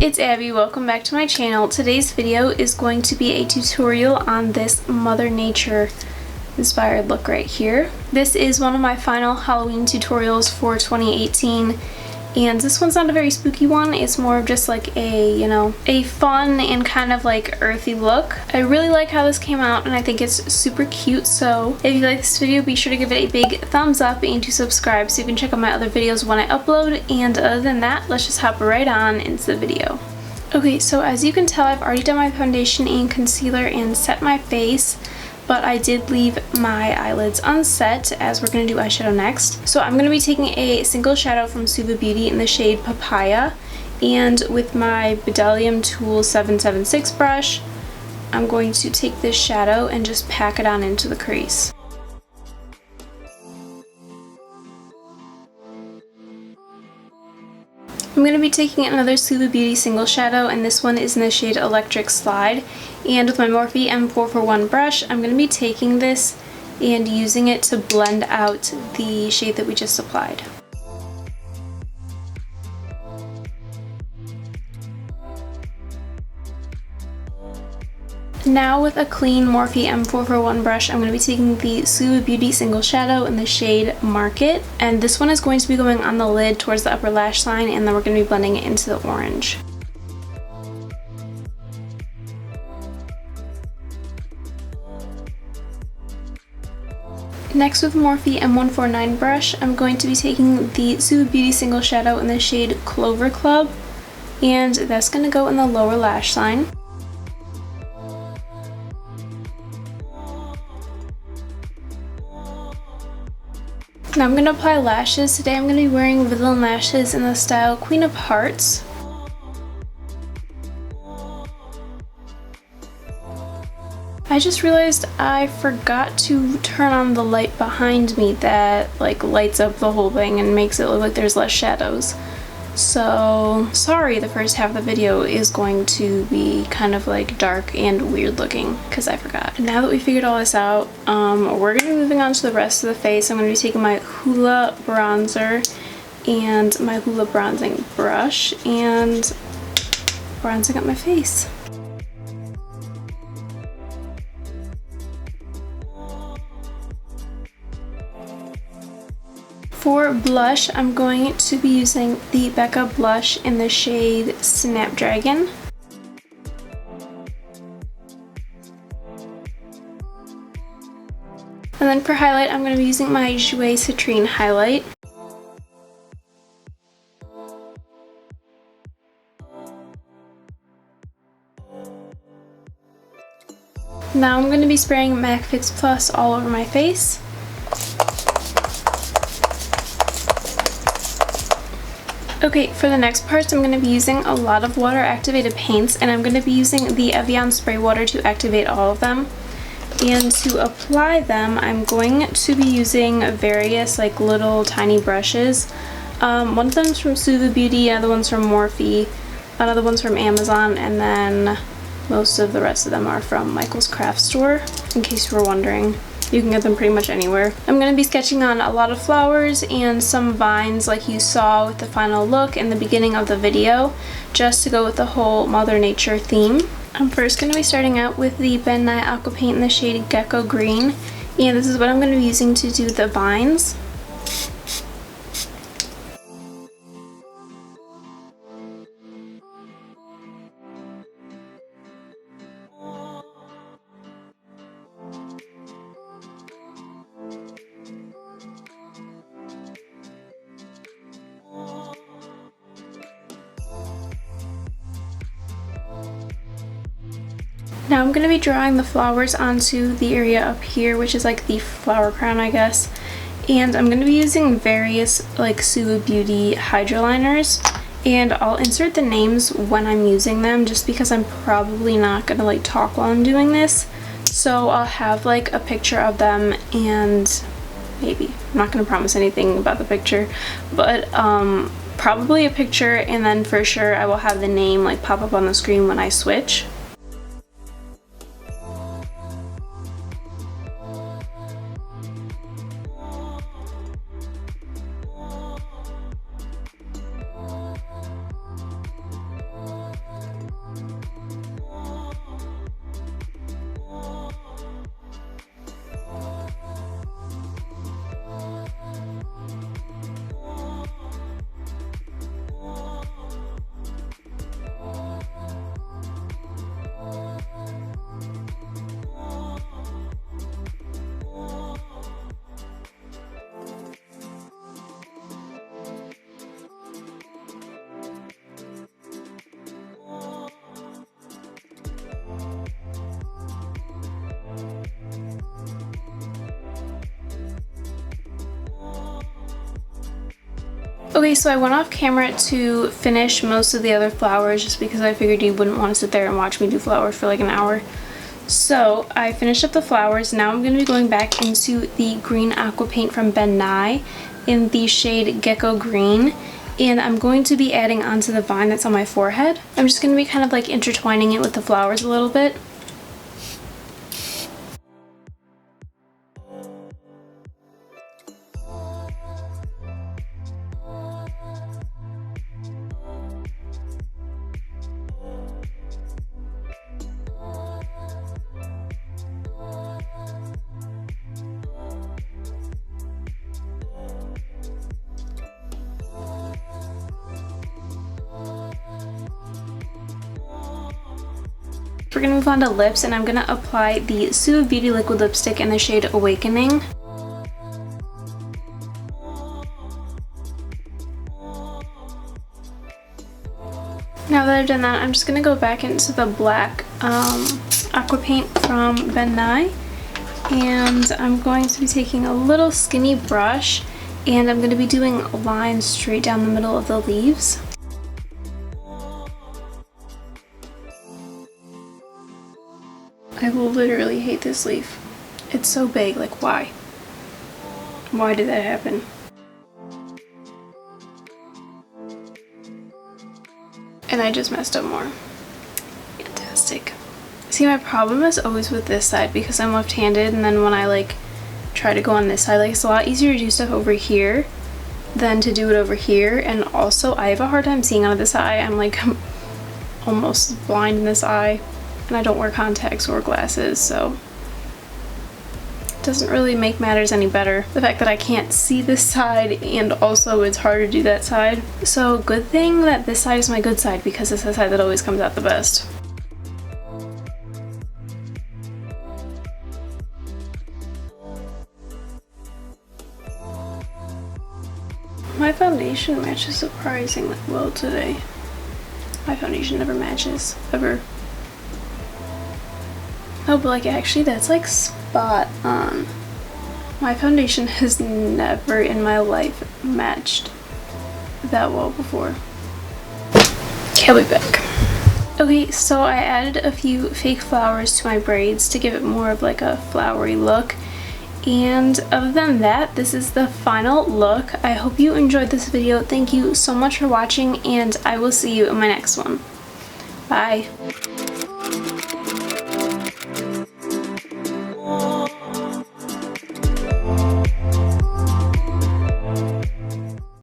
it's Abby. Welcome back to my channel. Today's video is going to be a tutorial on this Mother Nature inspired look right here. This is one of my final Halloween tutorials for 2018, and this one's not a very spooky one. It's more of just like a fun and kind of like earthy look. I really like how this came out and I think it's super cute, so if you like this video, be sure to give it a big thumbs up and to subscribe so you can check out my other videos when I upload. And other than that, let's just hop right on into the video. Okay, so as you can tell, I've already done my foundation and concealer and set my face, but I did leave my eyelids unset as we're going to do eyeshadow next. So I'm going to be taking a single shadow from Suva Beauty in the shade Papaya, and with my Bdellium Tool 776 brush, I'm going to take this shadow and just pack it on into the crease. I'm going to be taking another Suva Beauty single shadow, and this one is in the shade Electric Slide. And with my Morphe M441 brush, I'm going to be taking this and using it to blend out the shade that we just applied. Now with a clean Morphe M441 brush, I'm going to be taking the Suva Beauty single shadow in the shade Market, and this one is going to be going on the lid towards the upper lash line, and then we're going to be blending it into the orange. Next, with Morphe M149 brush, I'm going to be taking the Suva Beauty single shadow in the shade Clover Club, and that's going to go in the lower lash line. Now I'm going to apply lashes. Today I'm going to be wearing Villain lashes in the style Queen of Hearts. I just realized I forgot to turn on the light behind me that like lights up the whole thing and makes it look like there's less shadows. So sorry, the first half of the video is going to be kind of like dark and weird looking because I forgot. Now that we figured all this out, we're going to be moving on to the rest of the face. I'm going to be taking my Hoola bronzer and my Hoola bronzing brush and bronzing up my face. For blush, I'm going to be using the Becca blush in the shade Snapdragon. And then for highlight, I'm going to be using my Jouer Citrine highlight. Now I'm going to be spraying MAC Fix Plus all over my face. Okay, for the next parts, I'm going to be using a lot of water activated paints, and I'm going to be using the Evian spray water to activate all of them. And to apply them, I'm going to be using various like little tiny brushes. One of them is from Suva Beauty, another one's from Morphe, another one's from Amazon, and then most of the rest of them are from Michael's Craft Store, in case you were wondering. You can get them pretty much anywhere. I'm going to be sketching on a lot of flowers and some vines like you saw with the final look in the beginning of the video, just to go with the whole Mother Nature theme. I'm first going to be starting out with the Ben Nye Aqua Paint in the shade Gecko Green, and this is what I'm going to be using to do the vines. Now I'm going to be drawing the flowers onto the area up here, which is like the flower crown, I guess. And I'm going to be using various like Suva Beauty Hydroliners, and I'll insert the names when I'm using them just because I'm probably not going to like talk while I'm doing this. So I'll have like a picture of them, and maybe, I'm not going to promise anything about the picture, but probably a picture, and then for sure I will have the name like pop up on the screen when I switch. Okay, so I went off camera to finish most of the other flowers just because I figured you wouldn't want to sit there and watch me do flowers for like an hour. So I finished up the flowers. Now I'm going to be going back into the green aqua paint from Ben Nye in the shade Gecko Green. And I'm going to be adding onto the vine that's on my forehead. I'm just going to be kind of like intertwining it with the flowers a little bit. We're going to move on to lips, and I'm going to apply the Suva Beauty Liquid Lipstick in the shade Awakening. Now that I've done that, I'm just going to go back into the black aqua paint from Ben Nye, and I'm going to be taking a little skinny brush, and I'm going to be doing lines straight down the middle of the leaves. I will literally hate this leaf. It's so big, like why? Why did that happen? And I just messed up more. Fantastic. See, my problem is always with this side because I'm left-handed, and then when I like try to go on this side, like it's a lot easier to do stuff over here than to do it over here. And also I have a hard time seeing out of this eye. I'm like almost blind in this eye. And I don't wear contacts or glasses, so it doesn't really make matters any better. The fact that I can't see this side, and also it's hard to do that side. So good thing that this side is my good side, because it's the side that always comes out the best. My foundation matches surprisingly well today. My foundation never matches, ever. Oh, but like actually that's like spot on. My foundation has never in my life matched that well before. Okay, I'll be back. Okay, so I added a few fake flowers to my braids to give it more of like a flowery look. And other than that, this is the final look. I hope you enjoyed this video. Thank you so much for watching, and I will see you in my next one. Bye.